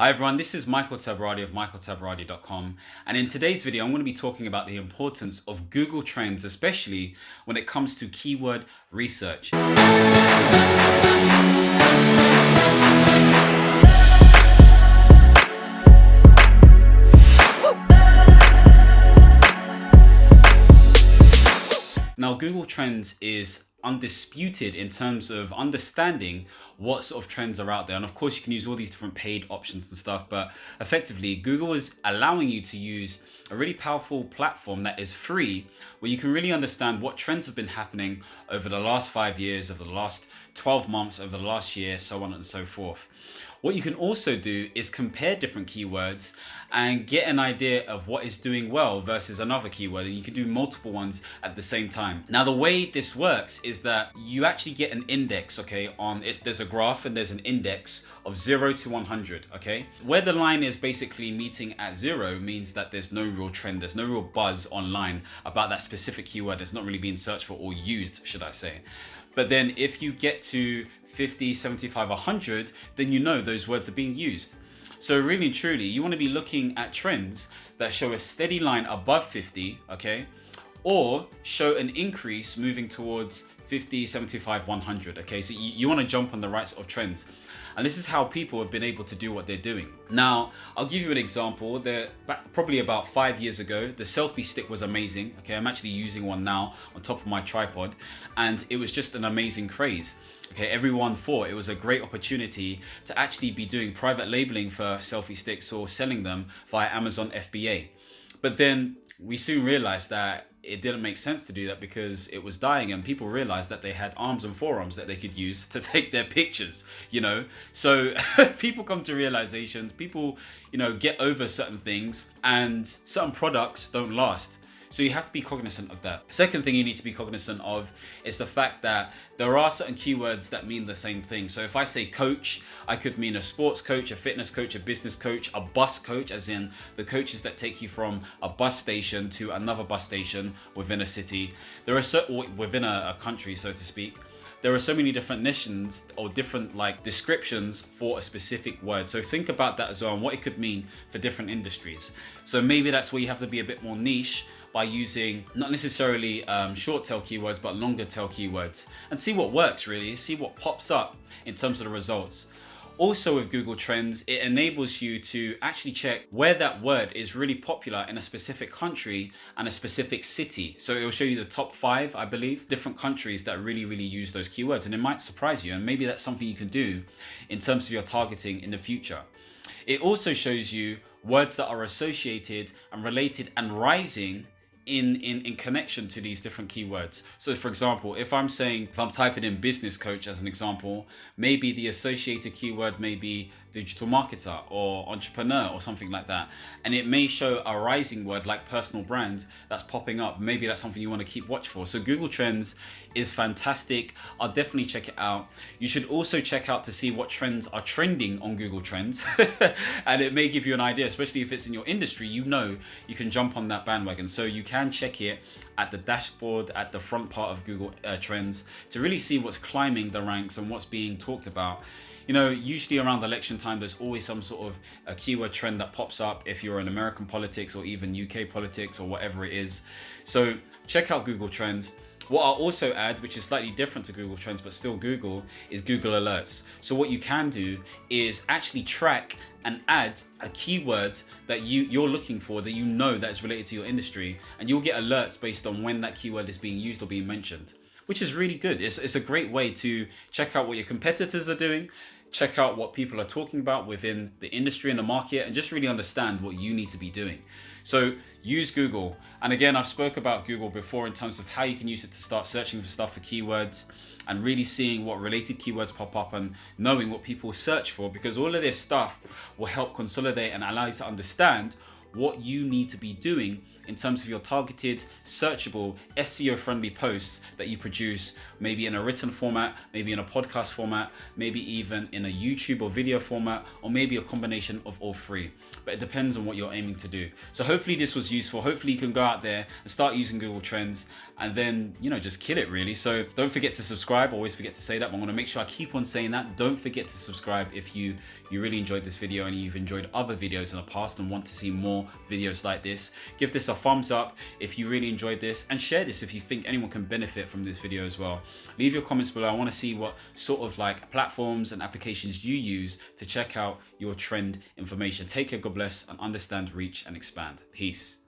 Hi everyone, this is Michael Tabaradi of michaeltabaradi.com, and in today's video I'm going to be talking about the importance of Google Trends, especially when it comes to keyword research. Now, Google Trends is undisputed in terms of understanding what sort of trends are out there. And of course, you can use all these different paid options and stuff, but effectively, Google is allowing you to use a really powerful platform that is free, where you can really understand what trends have been happening over the last 5 years, over the last 12 months, over the last year, so on and so forth. What you can also do is compare different keywords and get an idea of what is doing well versus another keyword, and you can do multiple ones at the same time. Now, the way this works is that you actually get an index, okay, there's a graph and there's an index of 0 to 100, okay? Where the line is basically meeting at 0 means that there's no real trend, there's no real buzz online about that specific keyword. It's not really being searched for or used, should I say. But then if you get to 50, 75, 100, then you know those words are being used. So really and truly, you want to be looking at trends that show a steady line above 50, okay? Or show an increase moving towards 50, 75, 100, okay? So you want to jump on the right sort of trends. And this is how people have been able to do what they're doing. Now, I'll give you an example. Probably about 5 years ago, the selfie stick was amazing. Okay, I'm actually using one now on top of my tripod, and it was just an amazing craze. Okay, everyone thought it was a great opportunity to actually be doing private labeling for selfie sticks or selling them via Amazon FBA. But then we soon realized that it didn't make sense to do that because it was dying, and people realized that they had arms and forearms that they could use to take their pictures, So people come to realizations, people, get over certain things, and certain products don't last. So you have to be cognizant of that. Second thing you need to be cognizant of is the fact that there are certain keywords that mean the same thing. So if I say coach, I could mean a sports coach, a fitness coach, a business coach, a bus coach, as in the coaches that take you from a bus station to another bus station within a city. There are certain, within a country, so to speak. There are so many definitions or different descriptions for a specific word. So think about that as well and what it could mean for different industries. So maybe that's where you have to be a bit more niche by using not necessarily short tail keywords, but longer tail keywords, and see what works really, see what pops up in terms of the results. Also with Google Trends, it enables you to actually check where that word is really popular in a specific country and a specific city. So it will show you the top 5, I believe, different countries that really use those keywords, and it might surprise you, and maybe that's something you can do in terms of your targeting in the future. It also shows you words that are associated and related and rising in connection to these different keywords. So for example, if I'm typing in business coach as an example, maybe the associated keyword may be digital marketer or entrepreneur or something like that, and it may show a rising word like personal brand that's popping up. Maybe that's something you want to keep watch for. So Google Trends is fantastic. I'll definitely check it out. You should also check out to see what trends are trending on Google Trends and it may give you an idea, especially if it's in your industry. You can jump on that bandwagon. So you can check it at the dashboard at the front part of Google Trends to really see what's climbing the ranks and what's being talked about. Usually around election time, there's always some sort of a keyword trend that pops up if you're in American politics or even UK politics or whatever it is. So check out Google Trends. What I'll also add, which is slightly different to Google Trends, but still Google, is Google Alerts. So what you can do is actually track and add a keyword that you're looking for that that is related to your industry, and you'll get alerts based on when that keyword is being used or being mentioned, which is really good. It's a great way to check out what your competitors are doing, check out what people are talking about within the industry and the market, and just really understand what you need to be doing. So use Google. And again, I've spoke about Google before in terms of how you can use it to start searching for stuff for keywords and really seeing what related keywords pop up and knowing what people search for, because all of this stuff will help consolidate and allow you to understand what you need to be doing in terms of your targeted, searchable, SEO friendly posts that you produce, maybe in a written format, maybe in a podcast format, maybe even in a YouTube or video format, or maybe a combination of all three. But it depends on what you're aiming to do. So hopefully this was useful. Hopefully you can go out there and start using Google Trends and then, just kill it really. So don't forget to subscribe. I always forget to say that, but I'm gonna make sure I keep on saying that. Don't forget to subscribe if you really enjoyed this video and you've enjoyed other videos in the past and want to see more videos like this. Give this a thumbs up if you really enjoyed this, and share this if you think anyone can benefit from this video as well. Leave your comments below. I want to see what sort of platforms and applications you use to check out your trend information. Take care, God bless, and understand, reach, and expand. Peace.